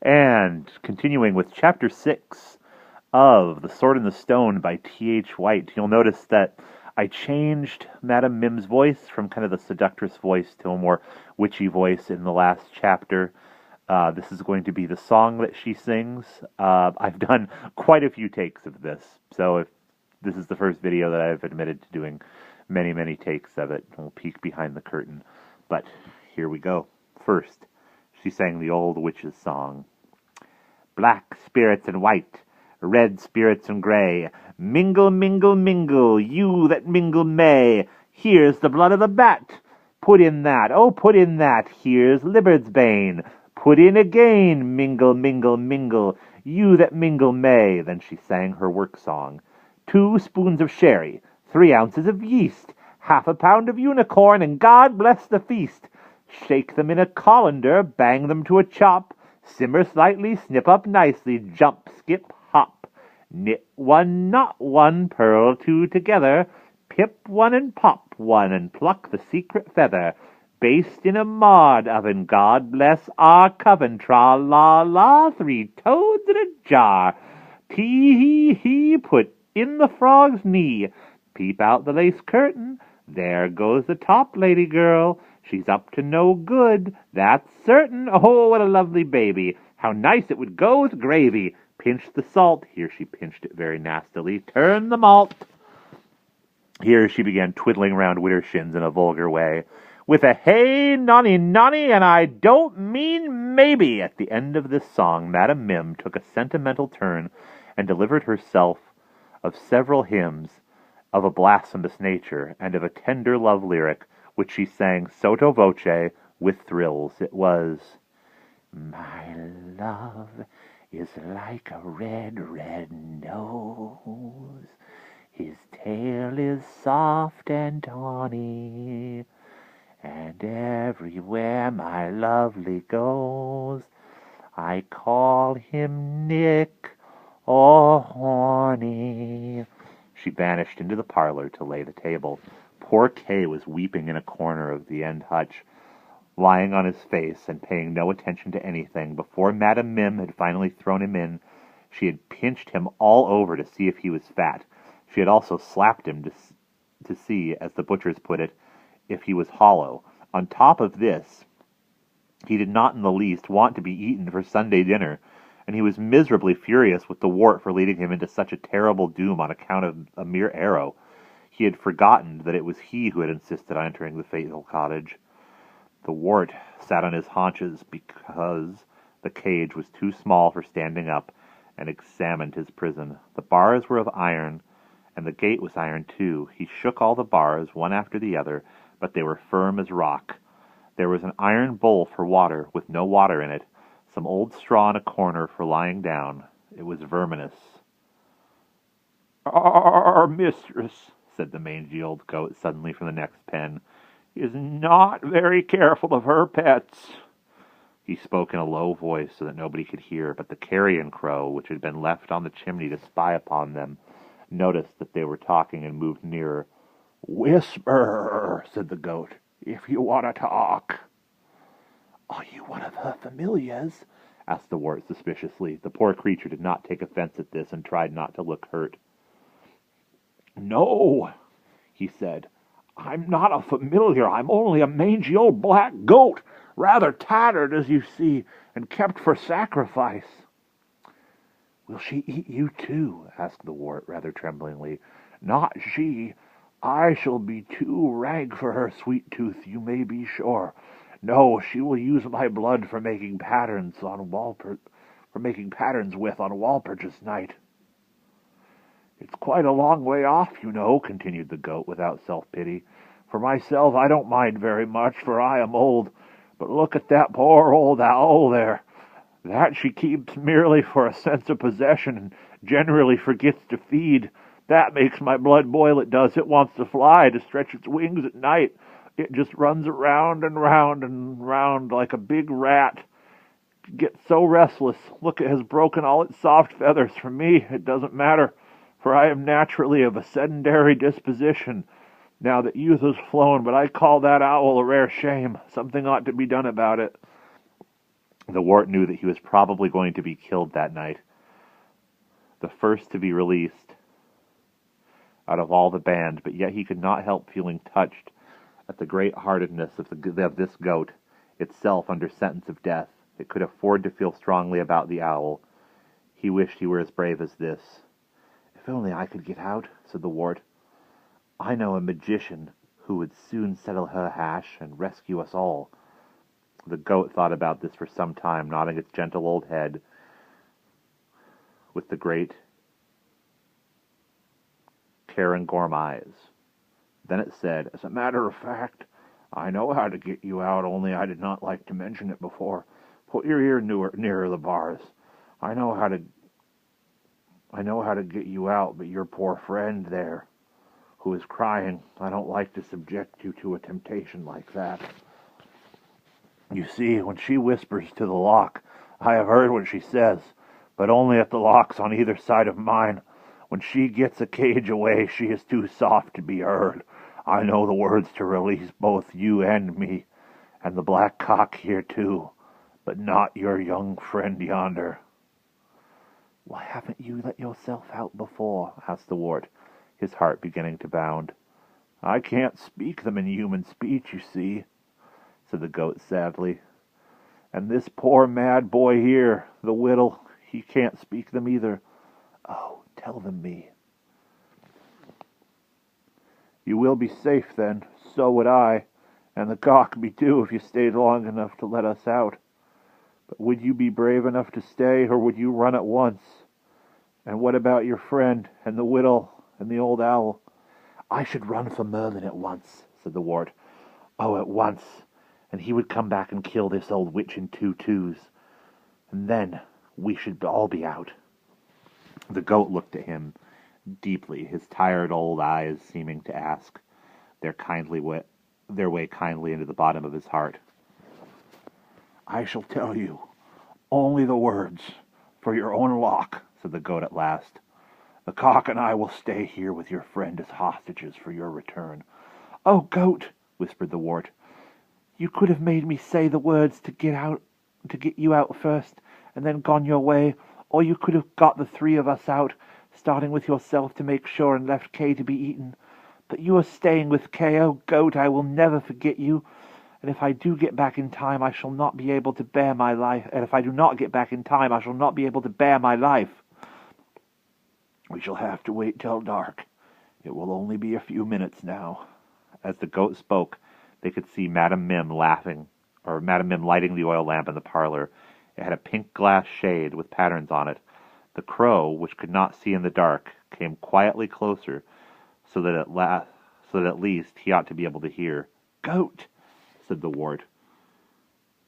And continuing with Chapter 6 of The Sword and the Stone by T.H. White, you'll notice that I changed Madame Mim's voice from kind of the seductress voice to a more witchy voice in the last chapter. This is going to be the song that she sings. I've done quite a few takes of this, so if this is the first video that I've admitted to doing many, many takes of it, we'll peek behind the curtain. But here we go. First, she sang the old witch's song. Black spirits and white, red spirits and gray, mingle, mingle, mingle, you that mingle may. Here's the blood of the bat. Put in that, oh, put in that. Here's Libard's bane. Put in again, mingle, mingle, mingle, you that mingle may. Then she sang her work song. 2 spoons of sherry, 3 ounces of yeast, half a pound of unicorn, and God bless the feast. Shake them in a colander, bang them to a chop, simmer slightly, snip up nicely, jump, skip, hop. Knit 1, knot 1, purl 2 together, pip 1 and pop 1, and pluck the secret feather. Baste in a mod oven, God bless our coven, tra-la-la, 3 toads in a jar. Tee-hee-hee, put in the frog's knee. Peep out the lace curtain, there goes the top lady girl. She's up to no good, that's certain. Oh, what a lovely baby. How nice it would go with gravy. Pinch the salt. Here she pinched it very nastily. Turn the malt. Here she began twiddling round Widdershins in a vulgar way. With a hey, nonny, nonny, and I don't mean maybe. At the end of this song, Madame Mim took a sentimental turn and delivered herself of several hymns of a blasphemous nature and of a tender love lyric, which she sang sotto voce with thrills. It was, my love is like a red, red nose. His tail is soft and tawny, and everywhere my lovely goes, I call him Nick or Horny. She vanished into the parlor to lay the table. Poor Kay was weeping in a corner of the end hutch, lying on his face and paying no attention to anything. Before Madame Mim had finally thrown him in, she had pinched him all over to see if he was fat. She had also slapped him to see, as the butchers put it, if he was hollow. On top of this, he did not in the least want to be eaten for Sunday dinner, and he was miserably furious with the wart for leading him into such a terrible doom on account of a mere arrow. He had forgotten that it was he who had insisted on entering the fatal cottage. The wart sat on his haunches because the cage was too small for standing up, and examined his prison. The bars were of iron, and the gate was iron too. He shook all the bars, one after the other, but they were firm as rock. There was an iron bowl for water, with no water in it, some old straw in a corner for lying down. It was verminous. "Our mistress," said the mangy old goat suddenly from the next pen, "is not very careful of her pets." He spoke in a low voice so that nobody could hear, but the carrion crow, which had been left on the chimney to spy upon them, noticed that they were talking and moved nearer. "Whisper," said the goat, "if you want to talk." "Are you one of her familiars?" asked the wart suspiciously. The poor creature did not take offense at this and tried not to look hurt. "No," he said, "I'm not a familiar. I'm only a mangy old black goat, rather tattered, as you see, and kept for sacrifice." "Will she eat you too?" asked the wart, rather tremblingly. "Not she. I shall be too rank for her, sweet tooth, you may be sure. No, she will use my blood for making patterns with on Walpurgis night." "It's quite a long way off, you know," continued the goat without self-pity. "For myself, I don't mind very much, for I am old. But look at that poor old owl there. That she keeps merely for a sense of possession, and generally forgets to feed. That makes my blood boil, it does. It wants to fly, to stretch its wings at night. It just runs around and round and round like a big rat. It gets so restless. Look, it has broken all its soft feathers. For me, it doesn't matter, for I am naturally of a sedentary disposition. Now that youth has flown, but I call that owl a rare shame. Something ought to be done about it." The wart knew that he was probably going to be killed that night, the first to be released out of all the band, but yet he could not help feeling touched at the great-heartedness of this goat, itself under sentence of death. It could afford to feel strongly about the owl. He wished he were as brave as this. "If only I could get out," said the wart. "I know a magician who would soon settle her hash and rescue us all." The goat thought about this for some time, nodding its gentle old head with the great Cairngorm eyes. Then it said, "As a matter of fact, I know how to get you out, only I did not like to mention it before. Put your ear nearer the bars. I know how to get you out, but your poor friend there, who is crying, I don't like to subject you to a temptation like that. You see, when she whispers to the lock, I have heard what she says, but only at the locks on either side of mine. When she gets a cage away, she is too soft to be heard. I know the words to release both you and me, and the black cock here too, but not your young friend yonder." "Why haven't you let yourself out before?" asked the wart, his heart beginning to bound. "I can't speak them in human speech, you see," said the goat sadly. "And this poor mad boy here, the whittle, he can't speak them either. Oh, tell them me." "You will be safe then, so would I, and the cock be too if you stayed long enough to let us out. But would you be brave enough to stay, or would you run at once? And what about your friend, and the whittle, and the old owl?" "I should run for Merlin at once," said the wart. "Oh, at once, and he would come back and kill this old witch in 2 twos, and then we should all be out." The goat looked at him deeply, his tired old eyes seeming to ask their way kindly into the bottom of his heart. "I shall tell you only the words for your own lock," said the goat at last. "The cock and I will stay here with your friend as hostages for your return." "Oh, goat," whispered the wart, "you could have made me say the words to get you out first, and then gone your way, or you could have got the 3 of us out, starting with yourself to make sure, and left Kay to be eaten. But you are staying with Kay. Oh, goat, I will never forget you. And if I do get back in time, I shall not be able to bear my life. And if I do not get back in time, I shall not be able to bear my life." "We shall have to wait till dark. It will only be a few minutes now." As the goat spoke, they could see Madame Mim lighting the oil lamp in the parlor. It had a pink glass shade with patterns on it. The crow, which could not see in the dark, came quietly closer, so that at least he ought to be able to hear. "Goat," said the wart,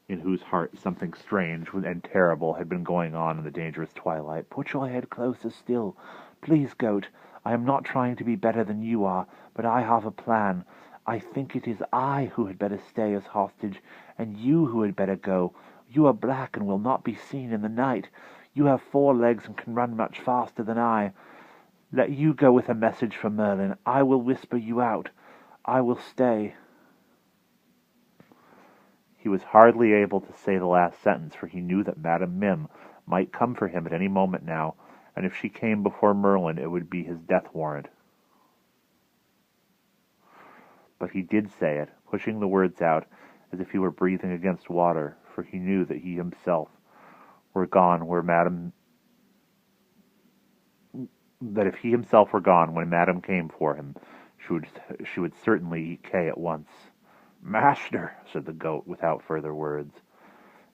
in whose heart something strange and terrible had been going on in the dangerous twilight. "Put your head closer still. Please, goat. I am not trying to be better than you are, but I have a plan. I think it is I who had better stay as hostage, and you who had better go. You are black and will not be seen in the night. You have 4 legs and can run much faster than I. Let you go with a message from Merlin. I will whisper you out. I will stay." He was hardly able to say the last sentence, for he knew that Madame Mim might come for him at any moment now, and if she came before Merlin, it would be his death warrant. But he did say it, pushing the words out as if he were breathing against water, for he knew that he himself were gone that if he himself were gone when Madame came for him, she would certainly eat Kay at once. "Master," said the goat without further words,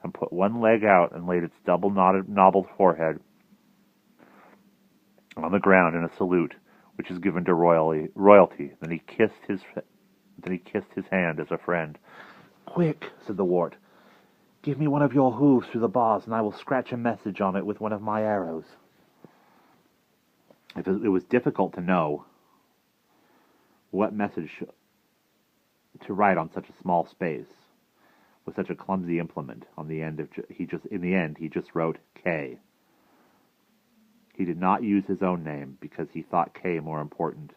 and put one leg out and laid its double knobbled forehead on the ground in a salute which is given to royalty. Then he kissed his hand as a friend. "Quick," said the wart, "give me one of your hooves through the bars, and I will scratch a message on it with one of my arrows." It was difficult to know what message to write on such a small space with such a clumsy implement. In the end, he just wrote K. He did not use his own name because he thought K more important,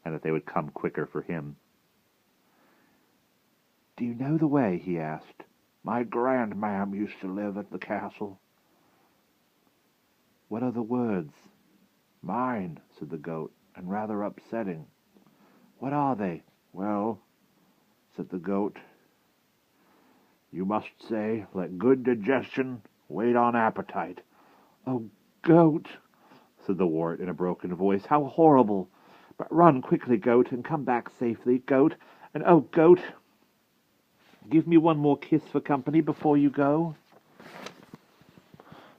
and that they would come quicker for him. "Do you know the way?" he asked. My grandmam used to live at the castle. What are the words? Mine, said the goat, and rather upsetting. What are they? Well, said the goat, you must say, let good digestion wait on appetite. Oh, goat, said the wart in a broken voice, how horrible! But run quickly, goat, and come back safely, goat, and oh, goat, give me one more kiss for company before you go.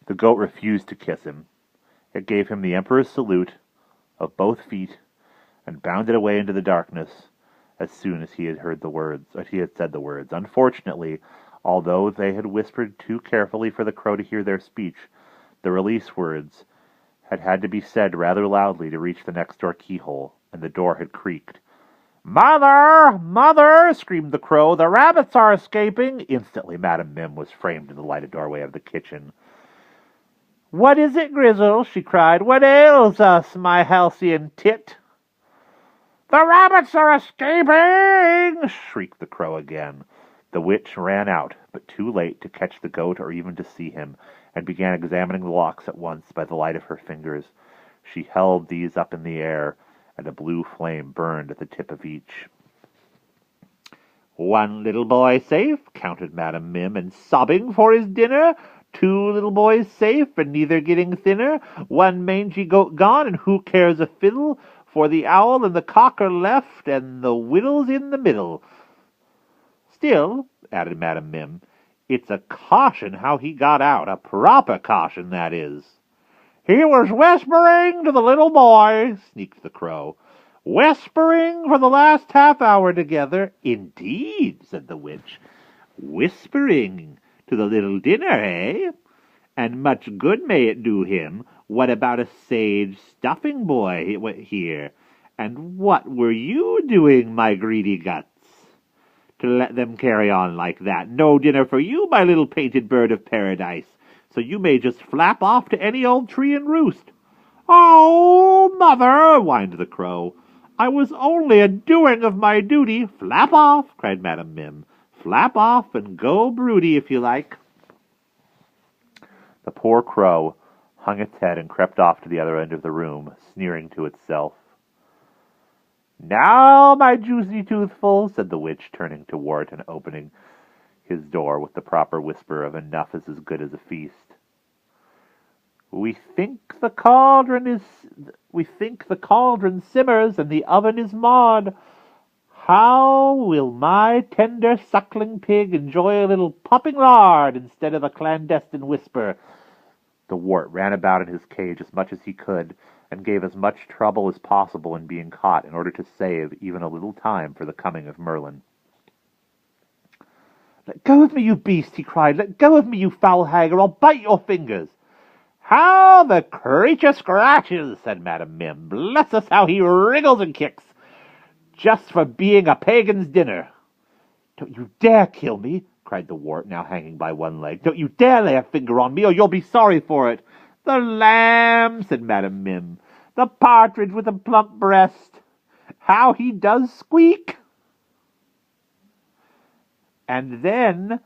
The goat refused to kiss him. It gave him the emperor's salute of both feet and bounded away into the darkness as soon as he had heard the words, or he had said the words. Unfortunately, although they had whispered too carefully for the crow to hear their speech, the release words had to be said rather loudly to reach the next door keyhole, and the door had creaked. "Mother! Mother!" screamed the crow. "The rabbits are escaping!" Instantly Madame Mim was framed in the lighted doorway of the kitchen. "What is it, Grizzle?" she cried. "What ails us, my halcyon tit?" "The rabbits are escaping!" shrieked the crow again. The witch ran out, but too late to catch the goat or even to see him, and began examining the locks at once by the light of her fingers. She held these up in the air, and a blue flame burned at the tip of each. "One little boy safe," counted Madame Mim, "and sobbing for his dinner. 2 little boys safe, and neither getting thinner. 1 mangy goat gone, and who cares a fiddle? For the owl and the cock are left, and the wittles in the middle. Still," added Madame Mim, "it's a caution how he got out, a proper caution, that is." "He was whispering to the little boy," sneaked the crow. "Whispering for the last half-hour together." "Indeed," said the witch. "Whispering to the little dinner, eh? And much good may it do him. What about a sage stuffing boy here? And what were you doing, my greedy guts, to let them carry on like that? No dinner for you, my little painted bird of paradise, so you may just flap off to any old tree and roost." "Oh, mother," whined the crow, "I was only a-doing of my duty." "Flap off," cried Madame Mim. "Flap off and go broody if you like." The poor crow hung its head and crept off to the other end of the room, sneering to itself. "Now, my juicy toothful," said the witch, turning to Wart and opening his door with the proper whisper of enough is as good as a feast. We think the cauldron simmers and the oven is maud. How will my tender suckling pig enjoy a little popping lard instead of a clandestine whisper?" The wart ran about in his cage as much as he could, and gave as much trouble as possible in being caught in order to save even a little time for the coming of Merlin. "Let go of me, you beast!" he cried. "Let go of me, you foul hag, or I'll bite your fingers." "How the creature scratches!" said Madame Mim. "Bless us, how he wriggles and kicks! Just for being a pagan's dinner." "Don't you dare kill me!" cried the wart, now hanging by one leg. "Don't you dare lay a finger on me, or you'll be sorry for it." "The lamb," said Madame Mim. "The partridge with a plump breast. How he does squeak!" "And then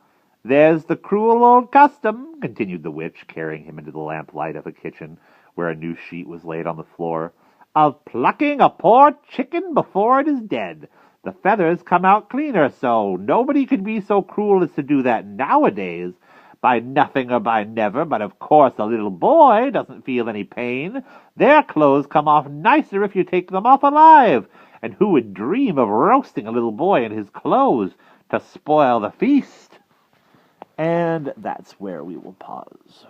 there's the cruel old custom," continued the witch, carrying him into the lamplight of a kitchen, where a new sheet was laid on the floor, "of plucking a poor chicken before it is dead. The feathers come out cleaner so. Nobody could be so cruel as to do that nowadays. By nothing or by never, but of course a little boy doesn't feel any pain. Their clothes come off nicer if you take them off alive. And who would dream of roasting a little boy in his clothes to spoil the feast?" And that's where we will pause.